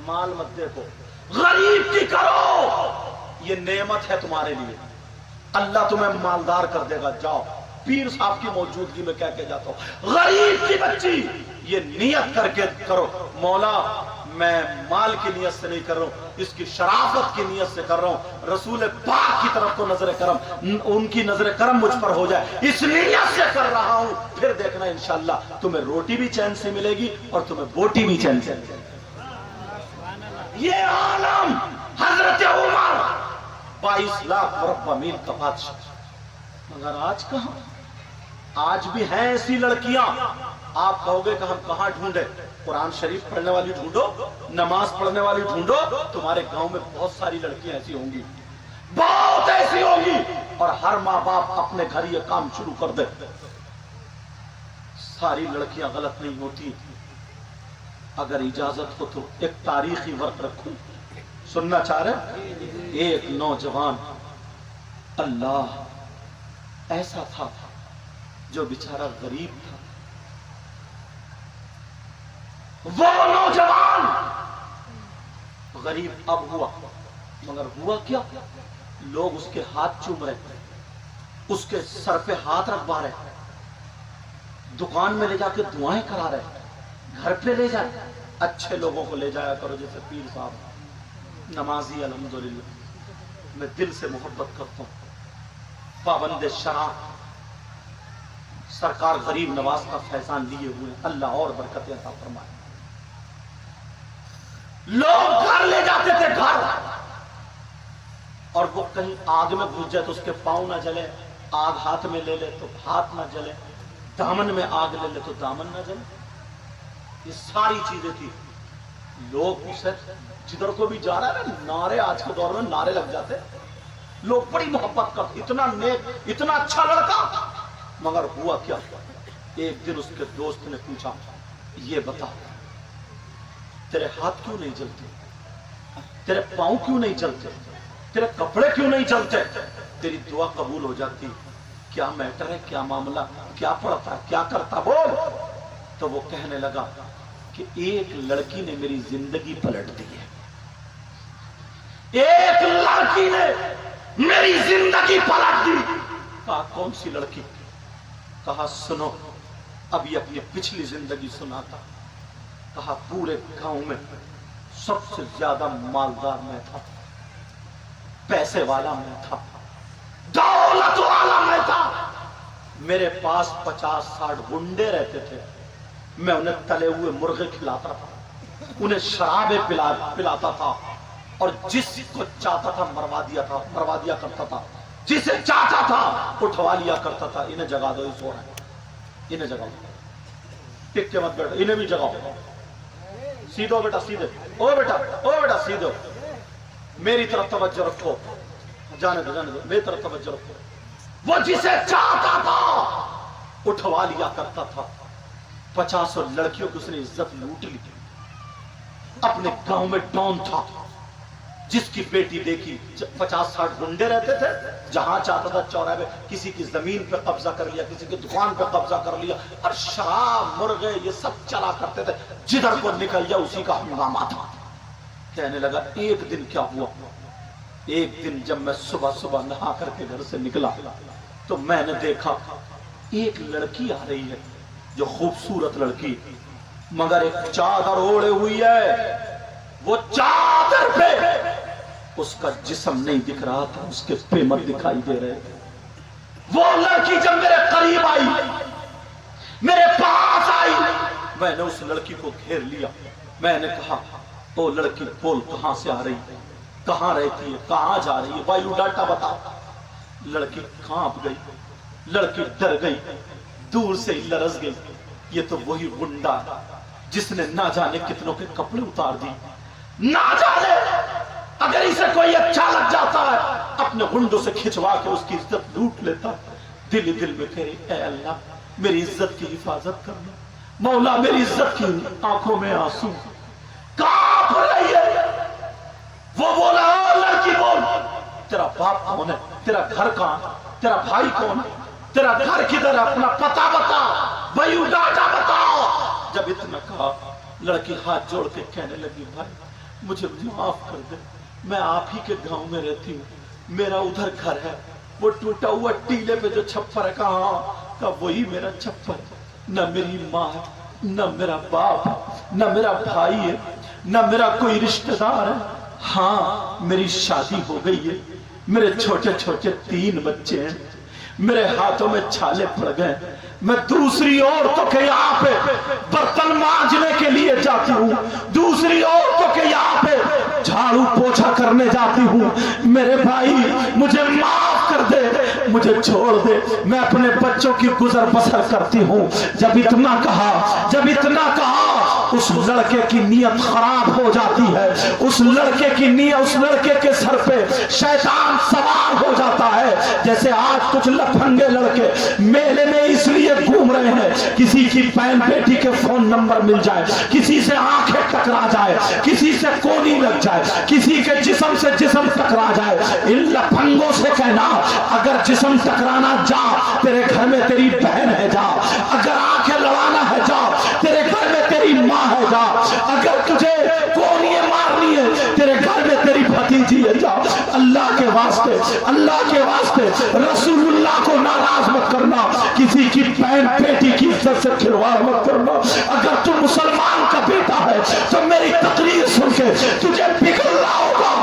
مال مت دیکھو، غریب کی کرو. یہ نعمت ہے تمہارے لیے، اللہ تمہیں مالدار کر دے گا. جاؤ پیر صاحب کی موجودگی میں کہہ کے جاتا ہوں، غریب کی بچی یہ نیت کر کے کرو، مولا میں مال کی نیت سے نہیں کر رہا ہوں، اس کی شرافت کی نیت سے کر رہا ہوں، رسول پاک کی طرف کو نظر کرم، ان کی نظر کرم مجھ پر ہو جائے، اس نیت سے کر رہا ہوں. پھر دیکھنا انشاءاللہ تمہیں روٹی بھی چین سے ملے گی اور تمہیں بوٹی بھی چین سے ملے گی. یہ عالم حضرت عمر 22 لاکھ مربع میل کا بادشاہ. مگر آج کہاں؟ آج بھی ہیں ایسی لڑکیاں. آپ کہو گے کہ ہم کہاں ڈھونڈے؟ قرآن شریف پڑھنے والی ڈھونڈو، نماز پڑھنے والی ڈھونڈو. تمہارے گاؤں میں بہت ساری لڑکیاں ایسی ہوں گی، بہت ایسی ہوں گی. اور ہر ماں باپ اپنے گھر یہ کام شروع کر دے. ساری لڑکیاں غلط نہیں ہوتی. اگر اجازت ہو تو ایک تاریخی ورق رکھوں، سننا چاہ رہے؟ ایک نوجوان اللہ ایسا تھا جو بیچارہ غریب تھا. وہ نوجوان غریب اب ہوا، مگر ہوا کیا؟ لوگ اس کے ہاتھ چوم رہے، اس کے سر پہ ہاتھ رکھوا رہے، دکان میں لے جا کے دعائیں کرا رہے، گھر پہ لے جائے. اچھے لوگوں کو لے جایا کرو جیسے پیر صاحب، نمازی الحمدللہ، میں دل سے محبت کرتا ہوں، پابند شرع، سرکار غریب نواز کا فیضان لیے ہوئے، اللہ اور برکتیں عطا فرمائے. لوگ گھر لے جاتے تھے، گھر، اور وہ کہیں آگ میں گھس جائے تو اس کے پاؤں نہ جلے، آگ ہاتھ میں لے لے تو ہاتھ نہ جلے، دامن میں آگ لے لے تو دامن نہ جلے. یہ ساری چیزیں تھی. لوگ اسے جدھر کو بھی جا رہا ہے، نعرے، آج کے دور میں نعرے لگ جاتے، لوگ بڑی محبت کرتے، اتنا نیک، اتنا اچھا لڑکا. مگر ہوا کیا؟ ایک دن اس کے دوست نے پوچھا، یہ بتا تیرے ہاتھ کیوں نہیں جلتے، تیرے پاؤں کیوں نہیں جلتے، تیرے کپڑے کیوں نہیں جلتے، تیری دعا قبول ہو جاتی، کیا میٹر ہے، کیا معاملہ، کیا پڑتا ہے، کیا کرتا، بول. تو وہ کہنے لگا کہ ایک لڑکی نے میری زندگی پلٹ دی ہے، ایک لڑکی نے میری زندگی پلٹ دی۔ کہا کون سی لڑکی؟ کہا سنو ابھی اپنی پچھلی زندگی سناتا۔ کہا پورے گاؤں میں سب سے زیادہ مالدار میں تھا، پیسے والا میں تھا، دولت والا میں تھا، میرے پاس 50-60 گنڈے رہتے تھے، میں انہیں تلے ہوئے مرغے کھلاتا تھا، انہیں شرابیں پلاتا تھا، اور جس کو چاہتا تھا مروا دیا کرتا تھا، جسے چاہتا تھا اٹھوا لیا کرتا تھا۔ انہیں جگا دو، سو رہے ہیں، انہیں جگا دو، ٹک کے مت بیٹھو، انہیں بھی جگاؤ، سیدھو بیٹا سیدھے، او بیٹا سیدھو، میری طرف توجہ رکھو، جانے دو میری طرف توجہ رکھو۔ وہ جسے چاہتا تھا اٹھوا لیا کرتا تھا۔ 50 لڑکیوں کی اس نے عزت لوٹ لی۔ اپنے گاؤں میں ڈان تھا، جس کی بیٹی دیکھی 50-60 گنڈے رہتے تھے، جہاں چاہتا تھا چوراہے پہ کسی کی زمین پہ قبضہ کر لیا، کسی کی دکان پہ قبضہ کر لیا، اور شراب مرغے یہ سب چلا کرتے تھے، جدھر کو نکل جائے اسی کا ہنگامہ تھا۔ کہنے لگا ایک دن کیا ہوا، ایک دن جب میں صبح نہا کر کے گھر سے نکلا تو میں نے دیکھا ایک لڑکی آ رہی ہے، جو خوبصورت لڑکی، مگر ایک چادر اوڑے ہوئی ہے، وہ چادر پہ اس کا جسم نہیں دکھ رہا تھا، اس کے پیمت دکھائی دے رہے تھے۔ وہ لڑکی جب میرے قریب آئی، میرے پاس آئی، میں نے اس لڑکی کو گھیر لیا، میں نے کہا او لڑکی بول کہاں سے آ رہی ہے، کہاں رہتی ہے، کہاں جا رہی ہے، بایو ڈاٹا بتا۔ لڑکی کانپ گئی، لڑکی ڈر گئی، دور سے ہی لرز گئی۔ یہ تو وہی گنڈا جس نے نہ جانے کتنوں کے کپڑے اتار دی، نہ جانے اگر اسے کوئی اچھا لگ جاتا ہے اپنے گنڈوں سے کھچوا کے اس کی عزت لوٹ لیتا۔ دل دل میں کہے اے اللہ میری عزت کی حفاظت کرنا، مولا میری عزت کی آنکھوں میں آنسو، کانپ رہی ہے۔ وہ بولا لڑکی بول تیرا باپ کون ہے، تیرا گھر کہاں، تیرا بھائی کون ہے، تیرا گھر کدھر ہے، اپنا پتہ بتا، بایو ڈاٹا بتاؤ۔ جب اتنا کہا لڑکی ہاتھ جوڑ کے کہنے لگی بھائی مجھے معاف کر دے، میں آپ ہی کے گاؤں میں رہتی ہوں، میرا ادھر گھر ہے، وہ ٹوٹا ہوا ٹیلے پہ جو چھپر ہے، کہا وہی میرا چھپر، نہ میری ماں ہے، نہ میرا باپ ہے، نہ میرا بھائی ہے، نہ میرا کوئی رشتہ دار ہے۔ ہاں میری شادی ہو گئی ہے، میرے چھوٹے چھوٹے 3 بچے ہیں، میرے ہاتھوں میں چھالے پڑ گئے، میں دوسری عورتوں کے یہاں پہ برتن مانجنے کے لیے جاتی ہوں، دوسری عورتوں کے یہاں پہ جھاڑو پوچھا کرنے جاتی ہوں، میرے بھائی مجھے معاف کر دے، مجھے چھوڑ دے، میں اپنے بچوں کی گزر بسر کرتی ہوں۔ جب اتنا کہا اس لڑکے کی نیت خراب ہو جاتی ہے، اس لڑکے کی نیت، اس لڑکے کے سر پہ شیطان سوار ہو جاتا ہے۔ جیسے آج کچھ لفنگے لڑکے میلے میں اس لیے گھوم رہے ہیں کسی کی بہن بیٹی کے فون نمبر مل جائے، کسی سے آنکھیں ٹکرا جائے، کسی سے کونی لگ جائے، کسی کے جسم سے جسم ٹکرا جائے۔ ان لفنگوں سے کہنا اگر جسم ٹکرانا جا، تیرے گھر میں تیری بہن ہے جا، اگر آنکھیں لڑانا ہے جا، تیرے گھر میں تیری ماں ہے جا، اگر تجھے کونیاں مارنی ہے تیرے گھر میں تیری بھتیجی ہے جا۔ اللہ کے واسطے رسول اللہ کو ناراض مت کرنا، کسی کی بہن بیٹی کی عزت سے کھلواڑ مت کرنا۔ اگر تو مسلمان کا بیٹا ہے تو میری تقریر سن کے تجھے پگھلنا ہوگا۔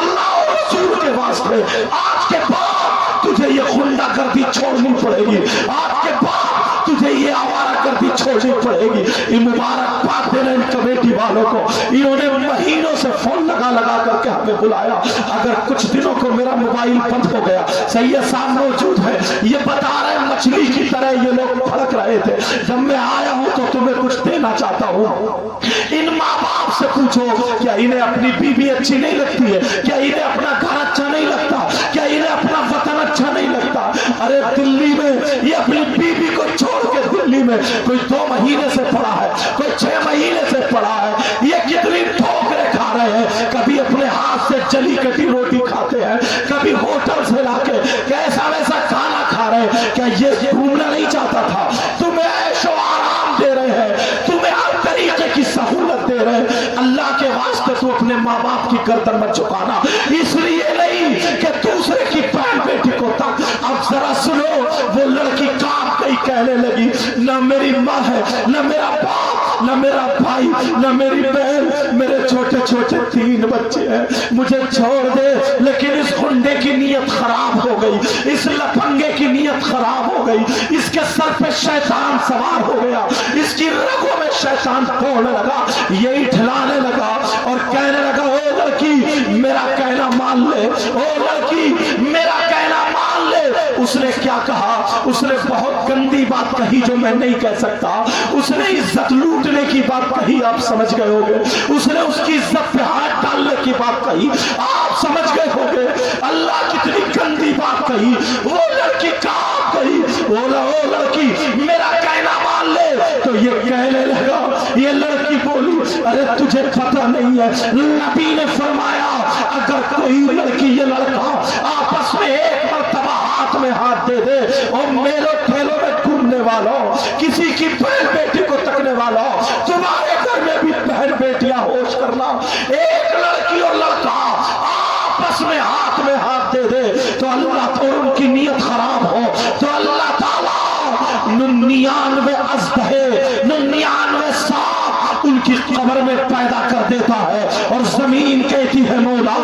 اللہ اور رسول کے واسطے آج کے بعد تجھے یہ غنڈہ گردی چھوڑنی پڑے گی، آج کے بعد تجھے یہ آوارہ گردی چھوڑنی پڑے گی۔ یہ مبارک بات دینا ان کمیٹی والوں کو، انہوں نے مہینوں سے فون لگا کر کے ہمیں بلایا۔ اگر کچھ دنوں کو میرا موبائل بند ہو گیا، سید صاحب موجود ہے، یہ بتا رہے ہیں مچھلی کی طرح یہ لوگ بھڑک رہے تھے۔ جب میں آیا ہوں تو تمہیں کچھ دینا چاہتا ہوں۔ ان ماں باپ سے پوچھو کیا انہیں اپنی بیوی اچھی نہیں لگتی ہے، کیا انہیں اپنا گھر اچھا نہیں لگتا، کیا انہیں اپنا وطن اچھا نہیں لگتا؟ ارے دلی میں یہ اپنی بیوی کو چھوڑ کے دلی میں کوئی 2 مہینے سے پڑا ہے، کوئی 6 مہینے سے پڑا ہے، یہ کتنی ٹھوکریں کھا رہے ہیں، کبھی اپنے ہاتھ سے جلی کٹی روٹی کھاتے ہیں، کبھی ہوٹل سے لا کے کیسا ویسا کھانا کھا رہے ہیں۔ کیا یہ گھومنا نہیں چاہتا تھا؟ تمہیں عیش و آرام دے رہے ہیں، تمہیں ہر طریقے کی سہولت رہے اللہ کے واسطے تو اپنے ماں باپ کی گردن مت جھکانا، اس لیے نہیں کہ دوسرے کی بہن بیٹی کو تک۔ اب ذرا سنو، وہ لڑکی کانپ گئی، کہنے لگی نہ میری ماں ہے، نہ میرا باپ، نہ میرا بھائی، نہ میری بہن، میرے چھوٹے چھوٹے 3 بچے ہیں، مجھے چھوڑ دے۔ لیکن اس گنڈے کی نیت خراب ہو گئی، اس لپنگے کی نیت خراب ہو گئی، اس کے سر پہ شیطان سوار ہو گیا، اس کی رگوں میں شیطان توڑنے لگا، یہی ٹھلانے لگا اور کہنے لگا او لڑکی میرا کہنا مان لے، او لڑکی میرا کہنا مان لے۔ اس نے کیا کہا؟ اس نے بہت گندی بات کہی جو میں نہیں کہہ سکتا، اس نے عزت لوٹنے کی بات کہی، آپ سمجھ گئے ہوگے، اس نے اس کی عزت پہ ہاتھ ڈالنے کی بات کہی، آپ سمجھ گئے ہوگے، اللہ کتنی گندی بات کہی۔ وہ لڑکی کہاں گئی؟ وہ لڑکی میرا کہنا مان لے، تو یہ کہنے لگا، یہ لڑکی بولی ارے تجھے پتہ نہیں ہے، نبی نے فرمایا اگر کوئی لڑکی یا لڑکا آپس میں ایک مرتبہ ہاتھ میں ہاتھ دے دے اور میلوں ٹھیلوں میں گھومنے والوں، کسی کی بہن بیٹی کو تکنے والوں، تمہارے گھر میں بھی بہن بیٹیاں ہوش کرنا، ایک لڑکی اور لڑکا آپس میں ہاتھ دے دے تو اللہ تو ان کی نیت خراب ہو تو اللہ تعالیٰ 99 اژدہے 99 سانپ ان کی قبر میں پیدا کر دیتا ہے، اور زمین کہتی ہے مولا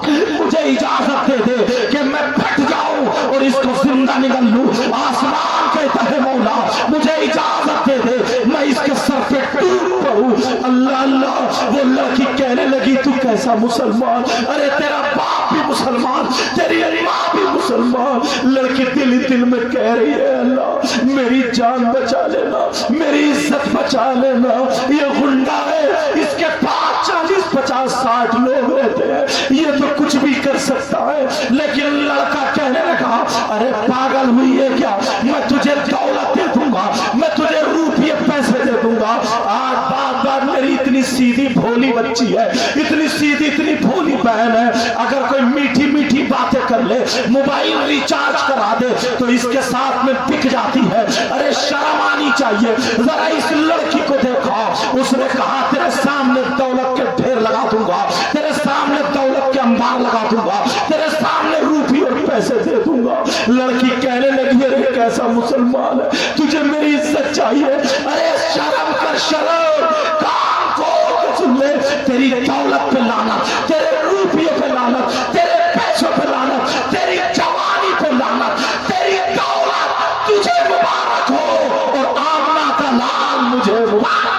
مجھے اجازت دے دے کہ میں پھٹ جاؤں اور اس کو زندہ نگل لوں، آسمان کہتا ہے مولا مجھے اجازت دے دے میں اس کے سر پہ ٹوٹ پڑوں۔ اللہ اللہ، وہ لڑکی کہنے لگی تو کیسا مسلمان، ارے تیرا باپ بھی مسلمان، تیری ماں بھی مسلمان۔ لڑکی دل میں کہہ رہی ہے اللہ میری جان بچا لینا، میری عزت بچا لینا، یہ گنڈا ہے، اس کے پاس 40 50 60 لوگ رہتے ہیں، یہ تو کچھ بھی کر سکتا ہے۔ لیکن لڑکا کہنے لگا ارے پاگل ہوئی ہے کیا، میں تجھے دولت دے دوں گا، میں تجھے روپیے پیسے دے دوں گا۔ آج بات میری اتنی سیدھی بھولی بچی ہے، اتنی سیدھی اتنی بھولی بہن ہے، اگر کوئی میٹھی میٹھی باتیں کر لے، موبائل ریچارج کرا دے تو اس کے ساتھ میں بک جاتی ہے۔ ارے شرم آنی چاہیے، ذرا اس لڑکی کو دیکھا، اس نے کہا تیرے سامنے دولت کے ڈھیر لگا دوں گا، تیرے سامنے دولت کے انبار لگا دوں گا، تیرے سامنے روپی اور پیسے دے دوں گا۔ لڑکی کہنے لگی ارے کیسا مسلمان ہے، تجھے میری عزت چاہیے، ارے شرم کر، شرم کام کو سن لے، تیری دولت پہ لعنت، تیرے روپیوں پہ لعنت، تیرے پیسوں پہ لعنت، تیری جوانی پہ لعنت، تیری دولت تجھے مبارک ہو اور آمنہ کا لال مجھے مبارک۔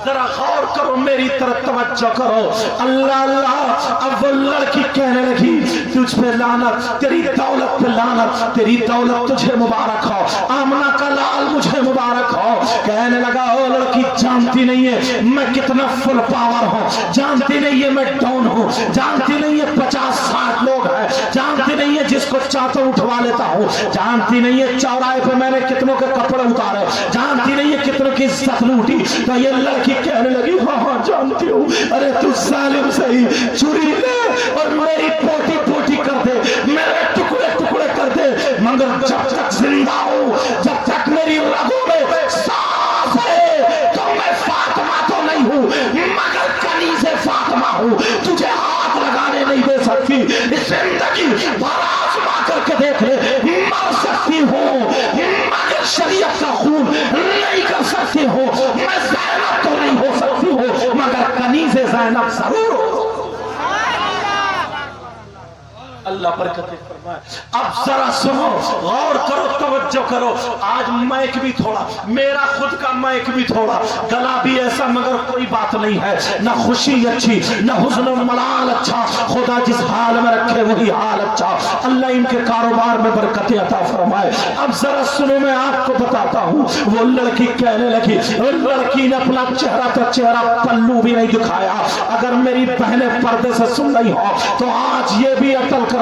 ذرا غور کرو، میری طرف توجہ کرو، اللہ اللہ۔ اب وہ لڑکی کہنے لگی تجھ پہ لعنت، تیری دولت پہ لعنت، تیری دولت تجھے مبارک ہو، آمنہ کا لال مجھے مبارک ہو۔ کہنے لگا او لڑکی جانتی نہیں ہے میں کتنا فل پاور ہوں، جانتی نہیں ہے میں ڈاؤن ہوں، جانتی نہیں ہے 50 60 لوگ ہیں، جانتی نہیں ہے جس کو چاہتا اٹھوا لیتا ہوں، جانتی نہیں ہے چوراہے پہ میں نے کتنوں کے کپڑے اتارے، جانتی نہیں ہے کتنوں کی عزت لوٹی۔ تو یہ لڑکی کہنے لگی ہاں ہاں جانتی ہوں، ارے تو ظالم صحیح، چھری لے اور میری پوٹی پوٹی کر دے، میرے ٹکڑے ٹکڑے کر دے، مگر جب تک زندہ ہوں، جب تک میری رگوں میں سانس ہے تو میں فاطمہ تو نہیں ہوں مگر کنیز فاطمہ ہوں، تجھے ہاتھ لگانے نہیں دے سکتی، زندگی بھر آزما کر کے دیکھ لے، مر سکتی ہوں مگر شریعت کا خون نہیں کر سکتی ہوں، میں زینب تو نہیں ہو سکتی ہوں مگر کنیز زینب ضرور ہو۔ اللہ برکت فرمائے۔ اب ذرا سنو، غور کرو، توجہ کرو، آج مائک بھی تھوڑا، میرا خود کا مائک بھی تھوڑا، گلا بھی ایسا مگر کوئی بات نہیں ہے، نہ خوشی اچھی نہ حزن و ملال اچھا، خدا جس حال میں رکھے وہی حال اچھا، اللہ ان کے کاروبار میں برکت عطا فرمائے۔ اب ذرا سنو، میں آپ کو بتاتا ہوں، وہ لڑکی کہنے لگی، اور لڑکی نے اپنا چہرہ تو چہرہ پلو بھی نہیں دکھایا، اگر میری بہنیں پردے سے سن رہی ہو تو آج یہ بھی عطل کر